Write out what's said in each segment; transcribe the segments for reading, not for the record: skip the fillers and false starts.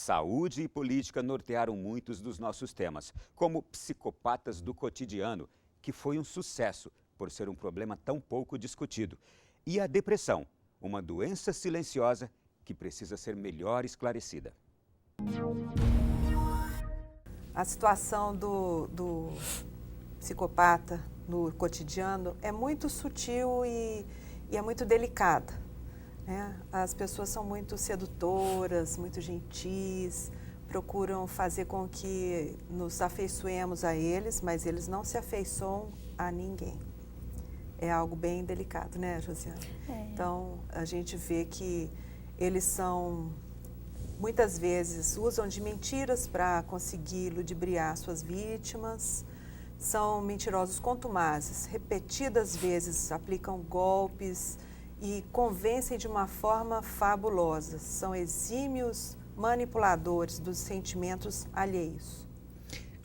Saúde e política nortearam muitos dos nossos temas, como Psicopatas do Cotidiano, que foi um sucesso por ser um problema tão pouco discutido, e a depressão, uma doença silenciosa que precisa ser melhor esclarecida. A situação do psicopata no cotidiano é muito sutil e é muito delicada, né? As pessoas são muito sedutoras, muito gentis, procuram fazer com que nos afeiçoemos a eles, mas eles não se afeiçoam a ninguém. É algo bem delicado, né, Josiane? Então, a gente vê que eles muitas vezes usam de mentiras para conseguir ludibriar suas vítimas, são mentirosos contumazes, repetidas vezes aplicam golpes e convencem de uma forma fabulosa, são exímios manipuladores dos sentimentos alheios.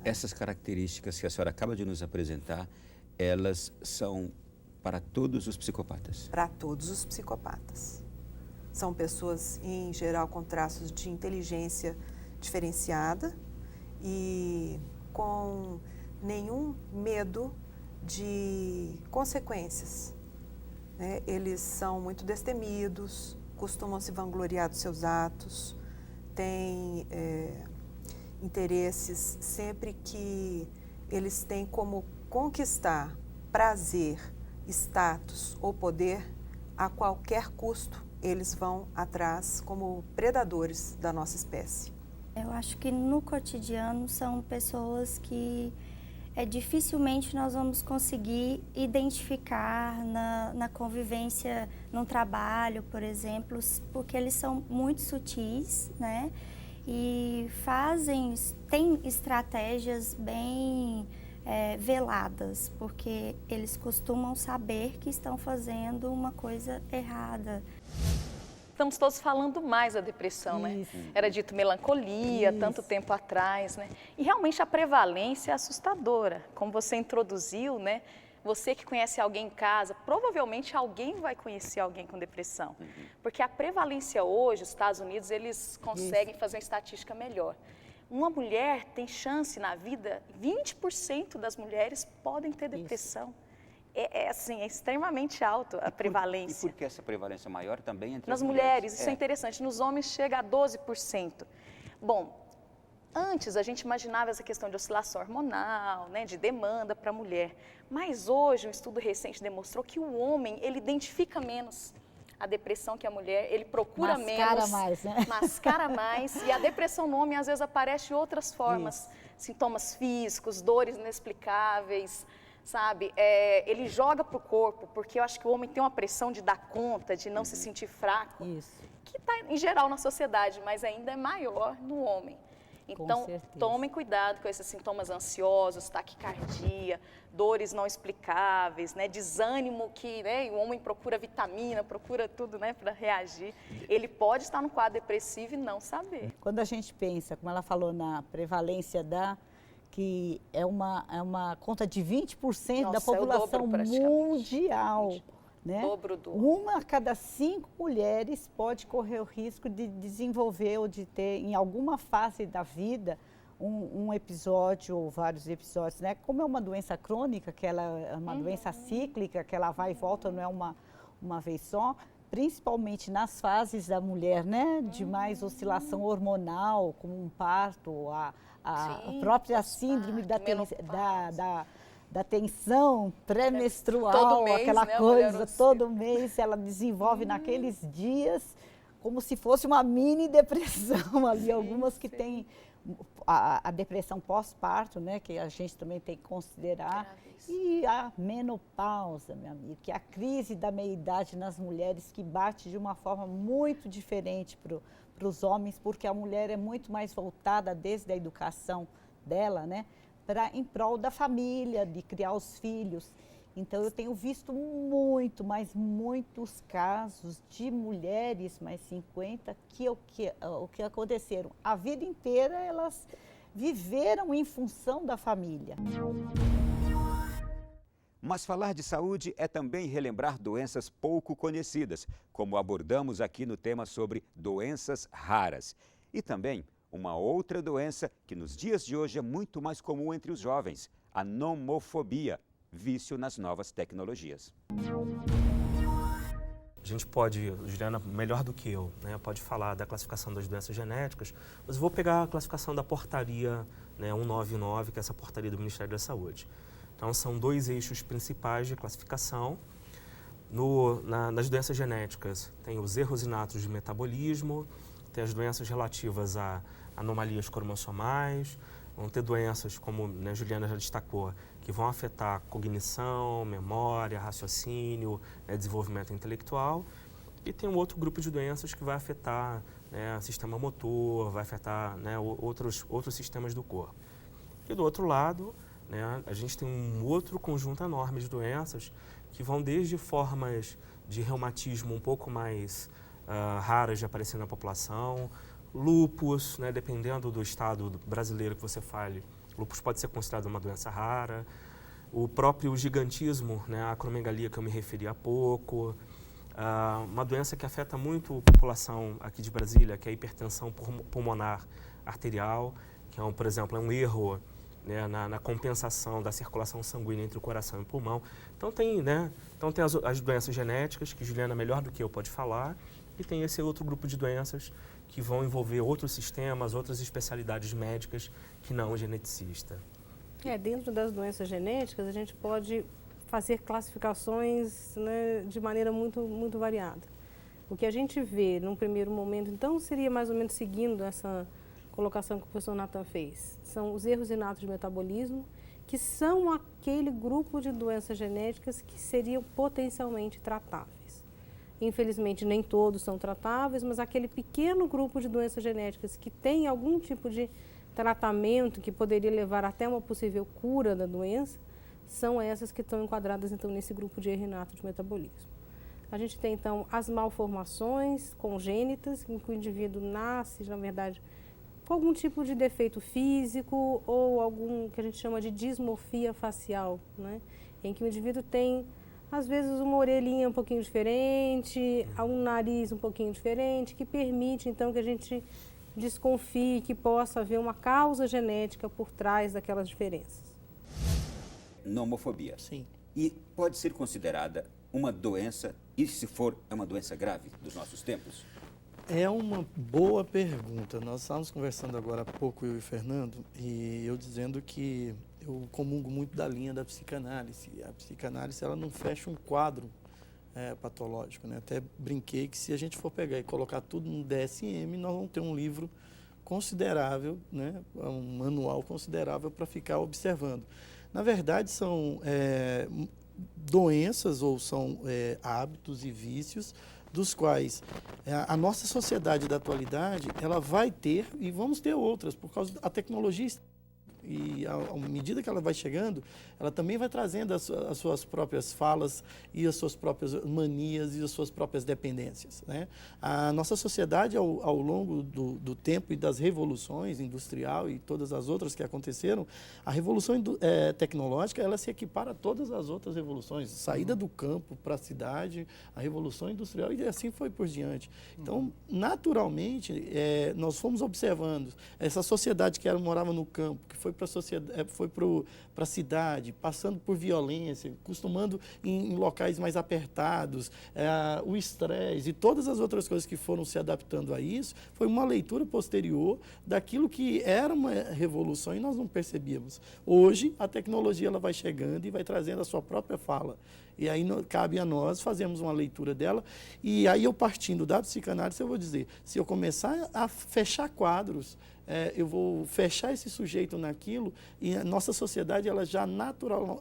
Essas características que a senhora acaba de nos apresentar, elas são para todos os psicopatas? Para todos os psicopatas. São pessoas, em geral, com traços de inteligência diferenciada e com nenhum medo de consequências, né? Eles são muito destemidos, costumam se vangloriar dos seus atos, têm interesses sempre que eles têm como conquistar prazer, status ou poder, a qualquer custo eles vão atrás como predadores da nossa espécie. Eu acho que no cotidiano são pessoas que dificilmente nós vamos conseguir identificar na convivência, num trabalho, por exemplo, porque eles são muito sutis, né? E têm estratégias bem veladas, porque eles costumam saber que estão fazendo uma coisa errada. Estamos todos falando mais da depressão, né? Era dito melancolia, tanto tempo atrás, né? E realmente a prevalência é assustadora. Como você introduziu, né? Você que conhece alguém em casa, provavelmente alguém vai conhecer alguém com depressão. Porque a prevalência hoje, os Estados Unidos, eles conseguem fazer uma estatística melhor. Uma mulher tem chance na vida, 20% das mulheres podem ter depressão. É extremamente alto a prevalência. E por que essa prevalência maior também entre nas as mulheres? Isso é interessante. Nos homens chega a 12%. Bom, antes a gente imaginava essa questão de oscilação hormonal, né, de demanda para a mulher. Mas hoje um estudo recente demonstrou que o homem, ele identifica menos a depressão que a mulher, ele procura menos, mais, né? mascara mais, e a depressão no homem às vezes aparece de outras formas, sintomas físicos, dores inexplicáveis, sabe? Ele joga para o corpo, porque eu acho que o homem tem uma pressão de dar conta, de não se sentir fraco, que está em geral na sociedade, mas ainda é maior no homem. Então, tomem cuidado com esses sintomas ansiosos, taquicardia, dores não explicáveis, né, desânimo que, né, o homem procura vitamina, procura tudo, né, para reagir. Ele pode estar no quadro depressivo e não saber. Quando a gente pensa, como ela falou, na prevalência que é uma conta de 20% da população mundial. Né? Uma a cada 5 mulheres pode correr o risco de desenvolver ou de ter, em alguma fase da vida, um episódio ou vários episódios, né? Como é uma doença crônica, que ela é uma doença cíclica, que ela vai e volta, não é uma vez só, principalmente nas fases da mulher, né? De mais oscilação hormonal, como um parto, a própria síndrome da tensão pré-menstrual, aquela coisa, todo mês ela desenvolve naqueles dias, como se fosse uma mini depressão ali, algumas que têm a depressão pós-parto, né, que a gente também tem que considerar, e a menopausa, meu amigo, que é a crise da meia-idade nas mulheres, que bate de uma forma muito diferente para os homens, porque a mulher é muito mais voltada desde a educação dela, né, em prol da família, de criar os filhos. Então, eu tenho visto muitos casos de mulheres mais 50 que o que aconteceram. A vida inteira elas viveram em função da família. Mas falar de saúde é também relembrar doenças pouco conhecidas, como abordamos aqui no tema sobre doenças raras. E também uma outra doença que nos dias de hoje é muito mais comum entre os jovens, a nomofobia, vício nas novas tecnologias. A gente pode, Juliana, melhor do que eu, né, pode falar da classificação das doenças genéticas, mas eu vou pegar a classificação da portaria, né, 199, que é essa portaria do Ministério da Saúde. Então, são 2 eixos principais de classificação. Nas doenças genéticas, tem os erros inatos de metabolismo, tem as doenças relativas a anomalias cromossomais, vão ter doenças, como, né, Juliana já destacou, que vão afetar cognição, memória, raciocínio, né, desenvolvimento intelectual. E tem um outro grupo de doenças que vai afetar, né, sistema motor, vai afetar, né, outros sistemas do corpo. E do outro lado, né, a gente tem um outro conjunto enorme de doenças que vão desde formas de reumatismo um pouco mais raras de aparecer na população, lúpus, né, dependendo do estado brasileiro que você fale, lúpus pode ser considerado uma doença rara, o próprio gigantismo, né, a acromegalia que eu me referi há pouco, uma doença que afeta muito a população aqui de Brasília, que é a hipertensão pulmonar arterial, que é, por exemplo, é um erro, né, na compensação da circulação sanguínea entre o coração e o pulmão. Então tem, né, as doenças genéticas, que Juliana melhor do que eu pode falar, e tem esse outro grupo de doenças que vão envolver outros sistemas, outras especialidades médicas que não o geneticista. Dentro das doenças genéticas, a gente pode fazer classificações, né, de maneira muito, muito variada. O que a gente vê num primeiro momento, então, seria mais ou menos seguindo essa colocação que o professor Nathan fez. São os erros inatos de metabolismo, que são aquele grupo de doenças genéticas que seriam potencialmente tratáveis. Infelizmente, nem todos são tratáveis, mas aquele pequeno grupo de doenças genéticas que tem algum tipo de tratamento que poderia levar até uma possível cura da doença, são essas que estão enquadradas, então, nesse grupo de erro inato de metabolismo. A gente tem, então, as malformações congênitas, em que o indivíduo nasce, na verdade, com algum tipo de defeito físico ou algum que a gente chama de dismorfia facial, né? Em que o indivíduo tem, às vezes, uma orelhinha um pouquinho diferente, um nariz um pouquinho diferente, que permite, então, que a gente desconfie que possa haver uma causa genética por trás daquelas diferenças. Nomofobia. Sim. E pode ser considerada uma doença, e se for, é uma doença grave dos nossos tempos? É uma boa pergunta. Nós estávamos conversando agora há pouco, eu e o Fernando, e eu dizendo que eu comungo muito da linha da psicanálise. A psicanálise, ela não fecha um quadro patológico, né? Até brinquei que se a gente for pegar e colocar tudo no DSM, nós vamos ter um livro considerável, né? Um manual considerável para ficar observando. Na verdade, são doenças ou são hábitos e vícios dos quais a nossa sociedade da atualidade, ela vai ter, e vamos ter outras, por causa da tecnologia. E à medida que ela vai chegando, ela também vai trazendo as suas próprias falas e as suas próprias manias e as suas próprias dependências, né? A nossa sociedade, ao longo do tempo e das revoluções industrial e todas as outras que aconteceram, a revolução tecnológica, ela se equipara a todas as outras revoluções, saída do campo para a cidade, a revolução industrial, e assim foi por diante. Então, naturalmente, nós fomos observando essa sociedade que morava no campo, que foi para a cidade, passando por violência, costumando em locais mais apertados, o estresse e todas as outras coisas que foram se adaptando a isso, foi uma leitura posterior daquilo que era uma revolução e nós não percebíamos. Hoje, a tecnologia ela vai chegando e vai trazendo a sua própria fala. E aí cabe a nós fazermos uma leitura dela. E aí eu, partindo da psicanálise, eu vou dizer, se eu começar a fechar quadros, eu vou fechar esse sujeito naquilo, e a nossa sociedade, ela já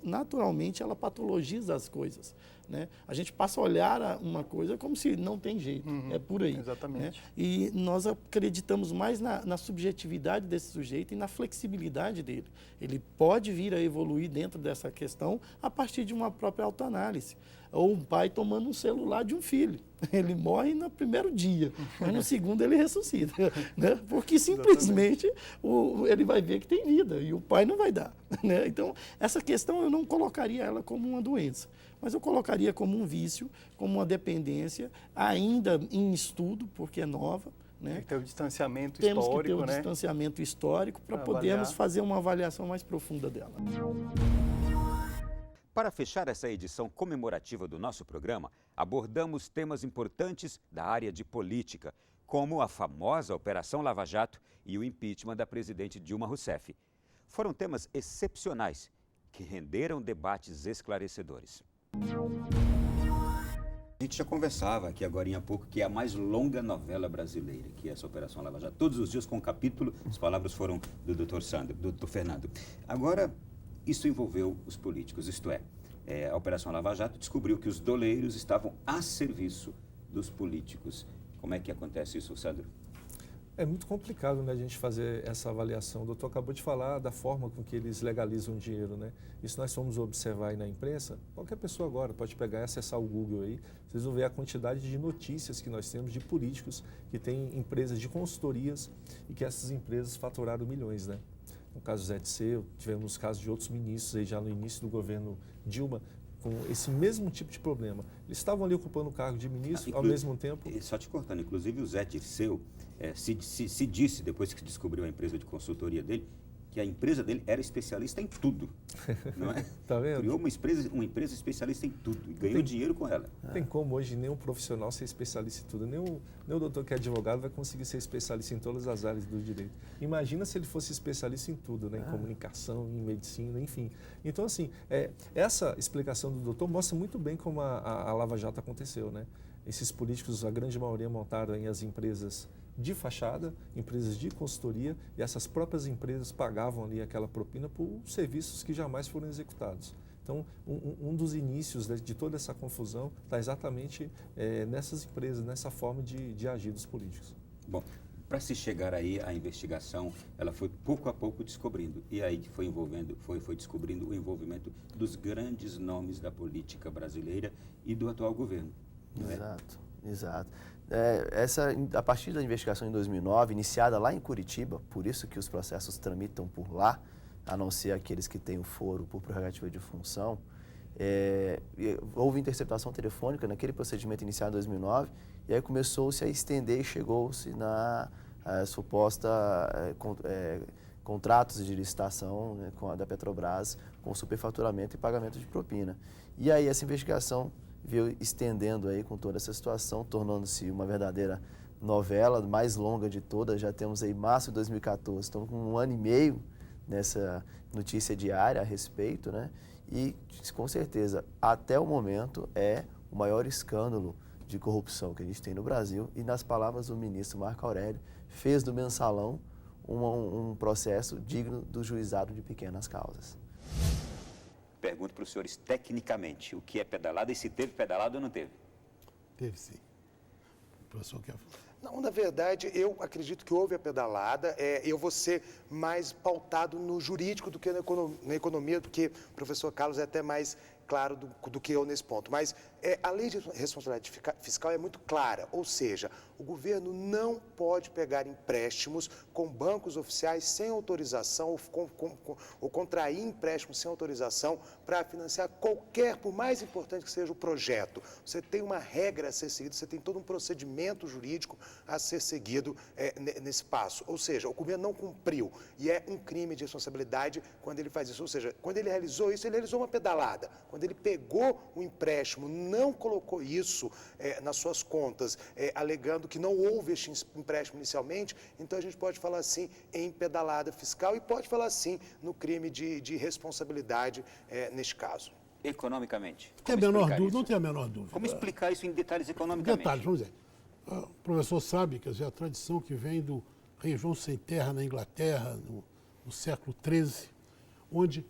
naturalmente, ela patologiza as coisas, né? A gente passa a olhar uma coisa como se não tem jeito, é por aí. Exatamente. Né? E nós acreditamos mais na subjetividade desse sujeito e na flexibilidade dele. Ele pode vir a evoluir dentro dessa questão a partir de uma própria autoanálise. Ou um pai tomando um celular de um filho. Ele morre no primeiro dia, mas no segundo ele ressuscita, né? Porque simplesmente ele vai ver que tem vida e o pai não vai dar, né? Então, essa questão eu não colocaria ela como uma doença, mas eu colocaria como um vício, como uma dependência, ainda em estudo, porque é nova, né? Tem que ter o distanciamento Temos histórico, que ter o né? distanciamento histórico para Pra podermos avaliar. fazer uma avaliação mais profunda dela. Para fechar essa edição comemorativa do nosso programa, abordamos temas importantes da área de política, como a famosa Operação Lava Jato e o impeachment da presidente Dilma Rousseff. Foram temas excepcionais que renderam debates esclarecedores. A gente já conversava aqui agora há pouco que é a mais longa novela brasileira, que é essa Operação Lava Jato. Todos os dias com um capítulo, as palavras foram do Dr. Sandro, do Dr. Fernando. Agora, isso envolveu os políticos, isto é, a Operação Lava Jato descobriu que os doleiros estavam a serviço dos políticos. Como é que acontece isso, Sandro? É muito complicado, né, a gente fazer essa avaliação. O doutor acabou de falar da forma com que eles legalizam o dinheiro, né? Isso nós fomos observar aí na imprensa. Qualquer pessoa agora pode pegar e acessar o Google aí. Vocês vão ver a quantidade de notícias que nós temos de políticos que têm empresas de consultorias e que essas empresas faturaram milhões, né? No caso do Zé Disseu, tivemos casos de outros ministros aí já no início do governo Dilma, com esse mesmo tipo de problema. Eles estavam ali ocupando o cargo de ministro, ao mesmo tempo... Só te cortando, inclusive o Zé Dirceu se disse, depois que descobriu a empresa de consultoria dele, que a empresa dele era especialista em tudo, não é? Tá vendo? Criou uma empresa especialista em tudo e ganhou dinheiro com ela. Não tem como hoje nenhum profissional ser especialista em tudo. Nem o doutor que é advogado vai conseguir ser especialista em todas as áreas do direito. Imagina se ele fosse especialista em tudo, né? Em comunicação, em medicina, enfim. Então, assim, essa explicação do doutor mostra muito bem como a Lava Jato aconteceu, né? Esses políticos, a grande maioria, montaram aí as empresas de fachada, empresas de consultoria, e essas próprias empresas pagavam ali aquela propina por serviços que jamais foram executados. Então, um dos inícios de toda essa confusão está exatamente nessas empresas, nessa forma de agir dos políticos. Bom, para se chegar aí à investigação, ela foi pouco a pouco descobrindo, e aí que foi descobrindo o envolvimento dos grandes nomes da política brasileira e do atual governo. Exato, exato. A partir da investigação em 2009, iniciada lá em Curitiba, por isso que os processos tramitam por lá, a não ser aqueles que têm o foro por prerrogativa de função, houve interceptação telefônica naquele procedimento iniciado em 2009, e aí começou-se a estender e chegou-se na suposta contratos de licitação, né, da Petrobras com superfaturamento e pagamento de propina. E aí essa investigação veio estendendo aí com toda essa situação, tornando-se uma verdadeira novela, mais longa de todas. Já temos aí março de 2014, estamos com 1 ano e meio nessa notícia diária a respeito, né? E com certeza, até o momento, é o maior escândalo de corrupção que a gente tem no Brasil, e nas palavras do ministro Marco Aurélio, fez do mensalão um processo digno do juizado de pequenas causas. Pergunto para os senhores tecnicamente, o que é pedalada e se teve pedalada ou não teve? Teve sim. O professor quer falar? Não, na verdade, eu acredito que houve a pedalada. Eu vou ser mais pautado no jurídico do que na economia, do que o professor Carlos é até mais claro do que eu nesse ponto. Mas a lei de responsabilidade fiscal é muito clara, ou seja, o governo não pode pegar empréstimos com bancos oficiais sem autorização ou contrair empréstimos sem autorização para financiar qualquer, por mais importante que seja o projeto. Você tem uma regra a ser seguida, você tem todo um procedimento jurídico a ser seguido nesse passo. Ou seja, o governo não cumpriu e é um crime de responsabilidade quando ele faz isso. Ou seja, quando ele realizou isso, ele realizou uma pedalada. Quando ele pegou o empréstimo, não colocou isso nas suas contas, alegando que não houve este empréstimo inicialmente, então a gente pode falar assim em pedalada fiscal e pode falar assim no crime de responsabilidade neste caso. Economicamente? Não tem a menor dúvida. Como explicar isso em detalhes economicamente? Detalhes, vamos dizer. O professor sabe, quer dizer, a tradição que vem do rei João Sem Terra na Inglaterra, no século XIII, onde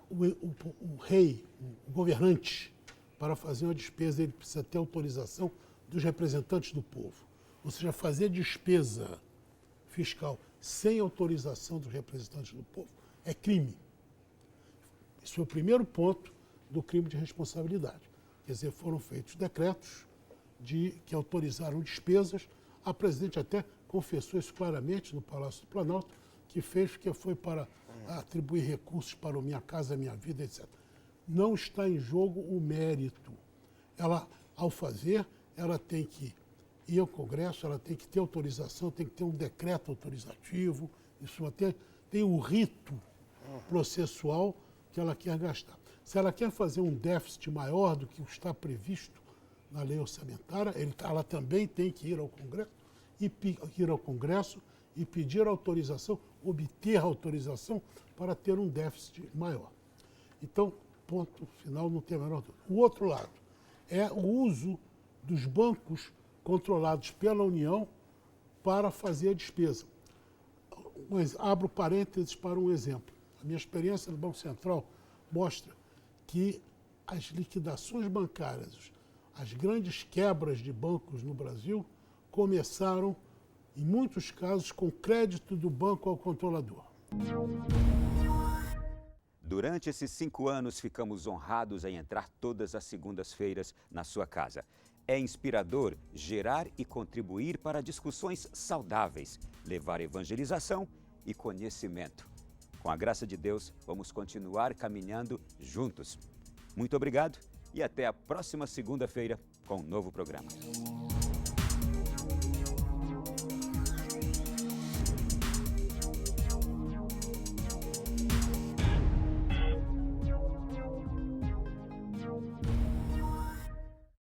o rei, o governante, para fazer uma despesa, ele precisa ter autorização dos representantes do povo. Ou seja, fazer despesa fiscal sem autorização dos representantes do povo é crime. Esse foi o primeiro ponto do crime de responsabilidade. Quer dizer, foram feitos decretos que autorizaram despesas. A presidente até confessou isso claramente no Palácio do Planalto, que foi para atribuir recursos para o Minha Casa Minha Vida, etc. Não está em jogo o mérito. Ela, ao fazer, ela tem que ir ao Congresso, ela tem que ter autorização, tem que ter um decreto autorizativo, isso até tem o rito processual que ela quer gastar. Se ela quer fazer um déficit maior do que está previsto na lei orçamentária, ela também tem que ir ao Congresso e pedir autorização, obter autorização para ter um déficit maior. Então, ponto final, não tem a menor dúvida. O outro lado é o uso dos bancos controlados pela União para fazer a despesa. Abro parênteses para um exemplo. A minha experiência no Banco Central mostra que as liquidações bancárias, as grandes quebras de bancos no Brasil começaram, em muitos casos, com crédito do banco ao controlador. Durante esses 5 anos, ficamos honrados em entrar todas as segundas-feiras na sua casa. É inspirador gerar e contribuir para discussões saudáveis, levar evangelização e conhecimento. Com a graça de Deus, vamos continuar caminhando juntos. Muito obrigado e até a próxima segunda-feira com um novo programa.